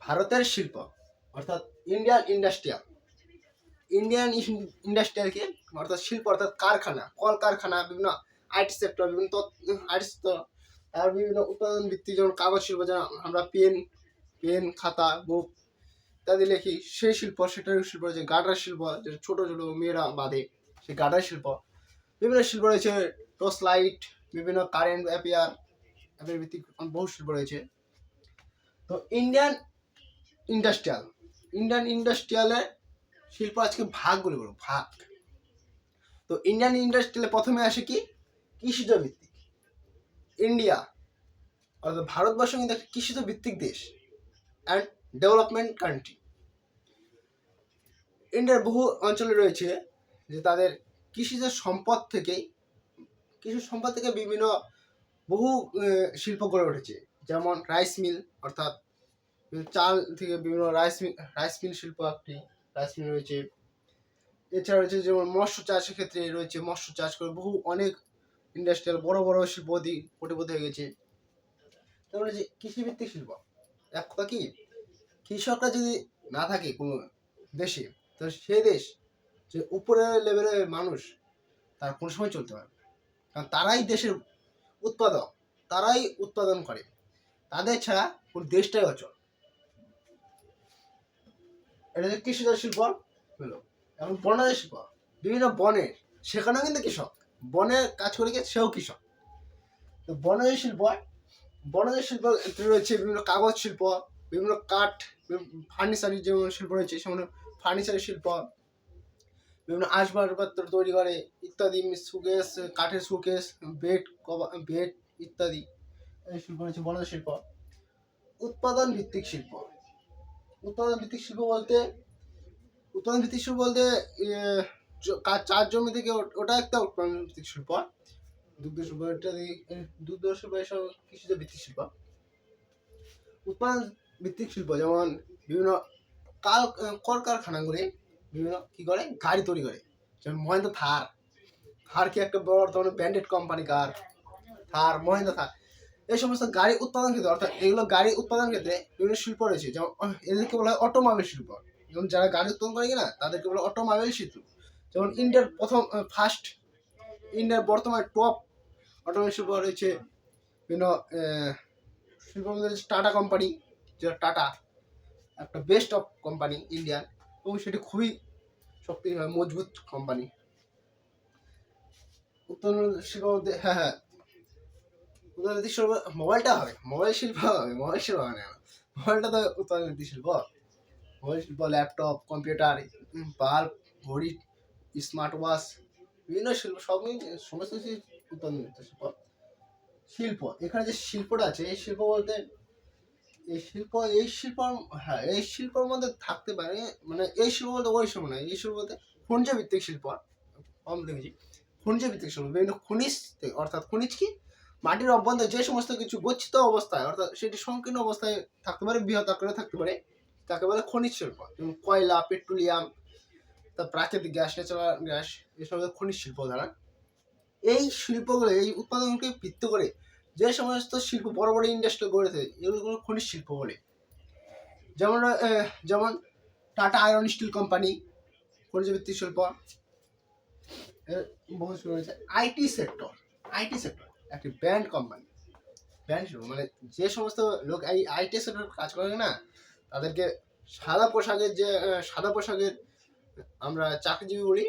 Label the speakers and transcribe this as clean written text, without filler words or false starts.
Speaker 1: ভারতের শিল্প অর্থাৎ ইন্ডিয়ান ইন্ডাস্ট্রিয়ালকে অর্থাৎ শিল্প অর্থাৎ কারখানা, কলকারখানা, বিভিন্ন আইটি সেক্টর, বিভিন্ন আইটি সেক্টর, আর বিভিন্ন উৎপাদন ভিত্তিক যেমন কাগজ শিল্প, যেমন আমরা পেন খাতা বুক ইত্যাদি লিখি, সেই শিল্প, সেটার শিল্প রয়েছে। গার্ডার শিল্প, যেটা ছোটো ছোটো মেয়েরা বাঁধে, সেই গার্ডার শিল্প। বিভিন্ন শিল্প রয়েছে, টর্চ লাইট, বিভিন্ন কারেন্ট অ্যাফেয়ার ভিত্তিক বহু শিল্প রয়েছে। তো ইন্ডিয়ান ইন্ডাস্ট্রিয়ালের শিল্প আজকে ভাগগুলো বলবো, ভাগ। তো ইন্ডিয়ান ইন্ডাস্ট্রিয়ালে প্রথমে আসে কি, কৃষিজ ভিত্তিক। ইন্ডিয়া অর্থাৎ ভারতবর্ষ কিন্তু একটা কৃষিজ ভিত্তিক দেশ অ্যান্ড ডেভেলপমেন্ট কান্ট্রি। ইন্ডিয়ার বহু অঞ্চলে রয়েছে যে তাদের কৃষি সম্পদ থেকে বিভিন্ন বহু শিল্প গড়ে উঠেছে। যেমন রাইস মিল, অর্থাৎ চাল থেকে বিভিন্ন রাইস মিল শিল্প, একটি রাইস মিল রয়েছে। এছাড়া রয়েছে যেমন মৎস্য চাষের ক্ষেত্রে রয়েছে, মৎস্য চাষ করে বহু অনেক ইন্ডাস্ট্রিয়াল বড় বড় শিল্পপতি কোটিপতি হয়ে গেছে। যেমন যে কৃষিভিত্তিক শিল্প, এক কথা কি, কৃষকরা যদি না থাকে কোনো দেশে, তো সেই দেশ যে উপরের লেভেলের মানুষ তার কোনো সময় চলতে পারবে, কারণ তারাই দেশের উৎপাদক, তারাই উৎপাদন করে, তাদের ছাড়া পুরো দেশটাই অচল। এটা হচ্ছে কৃষিজ শিল্প হলো। এবং বনজ শিল্প, বিভিন্ন বনের, সেখানেও কিন্তু কৃষক, বনে কাজ করে গিয়ে সেও কৃষক। তো বনজ শিল্প রয়েছে বিভিন্ন কাগজ শিল্প, বিভিন্ন কাঠ, ফার্নিচারের যেমন শিল্প রয়েছে, সেমন ফার্নিচারের শিল্প, বিভিন্ন আসবাবপত্র তৈরি করে ইত্যাদি, সুকেস, কাঠের সুকেস, বেড ইত্যাদি শিল্প রয়েছে বনজ শিল্প। উৎপাদন ভিত্তিক শিল্প বলতে চার জমি থেকে ওটা একটা উৎপাদন ভিত্তিক শিল্প। দুগ্ধ শিল্প এসব কৃষিজ ভিত্তিক শিল্প। উৎপাদন ভিত্তিক শিল্প যেমন বিভিন্ন কলকারখানাগুলি বিভিন্ন কি করে, গাড়ি তৈরি করে। যেমন মহেন্দ্র থার কি একটা বড় ধরনের ব্র্যান্ডেড কোম্পানি, মহেন্দ্র থার, এই সমস্ত গাড়ি উৎপাদন ক্ষেত্রে, অর্থাৎ এগুলো গাড়ি উৎপাদন ক্ষেত্রে বিভিন্ন শিল্প রয়েছে। যেমন এদেরকে বলা হয় অটোমোবাইল শিল্প। যেমন যারা গাড়ি উৎপাদন করে কিনা তাদেরকে বলা হয় অটোমোবাইল শিল্প। যেমন ইন্ডিয়ার বর্তমানে টপ অটোমোবাইল শিল্প রয়েছে বিভিন্ন শিল্পের মধ্যে টাটা কোম্পানি, যেটা টাটা একটা বেস্ট অফ কোম্পানি ইন্ডিয়ান, এবং সেটি খুবই মজবুত কোম্পানি। উৎপাদন শিল্প মধ্যে উৎপাদন শিল্প, মোবাইল শিল্প হবে না, মোবাইলটা তো উৎপাদন শিল্প। মোবাইল শিল্প, ল্যাপটপ, কম্পিউটার, বাল্ব, ঘড়ি, স্মার্ট ওয়াচ, বিভিন্ন শিল্প, সবই সমস্ত উৎপাদন শিল্প। এখানে যে শিল্পটা আছে, এই শিল্প বলতে এই শিল্পের মধ্যে থাকতে পারে, মানে এই শিল্প বলতে ওই শিল্প নয়, এই শিল্প বলতে খনিজ ভিত্তিক শিল্প। খনিজ ভিত্তিক শিল্প বিভিন্ন খনিজ, অর্থাৎ খনিজ কি, মাটির অভ্যন্তরে যে সমস্ত কিছু গচ্ছিত অবস্থায়, অর্থাৎ সেটি সংকীর্ণ অবস্থায় থাকতে পারে, বৃহৎ আকারে থাকতে পারে, তাকে বলে খনিজ শিল্প। যেমন কয়লা, পেট্রোলিয়াম, তার প্রাকৃতিক গ্যাস, ন্যাচারাল গ্যাস, এসব খনিজ শিল্প দ্বারা। এই শিল্পগুলো, এই উৎপাদনকে ভিত্তি করে যে সমস্ত শিল্প বড় বড় ইন্ডাস্ট্রি গড়েছে, এগুলো খনিজ শিল্প বলে। যেমন টাটা আয়রন স্টিল কোম্পানি, খনিজ ভিত্তিক শিল্প। আইটি সেক্টর একটি ব্র্যান্ড কোম্পানি, শিল্প, মানে যে সমস্ত লোক এই আইটি সেক্টর কাজ করে না, তাদেরকে সাদা পোশাকের আমরা চাকরিজীবী বলি।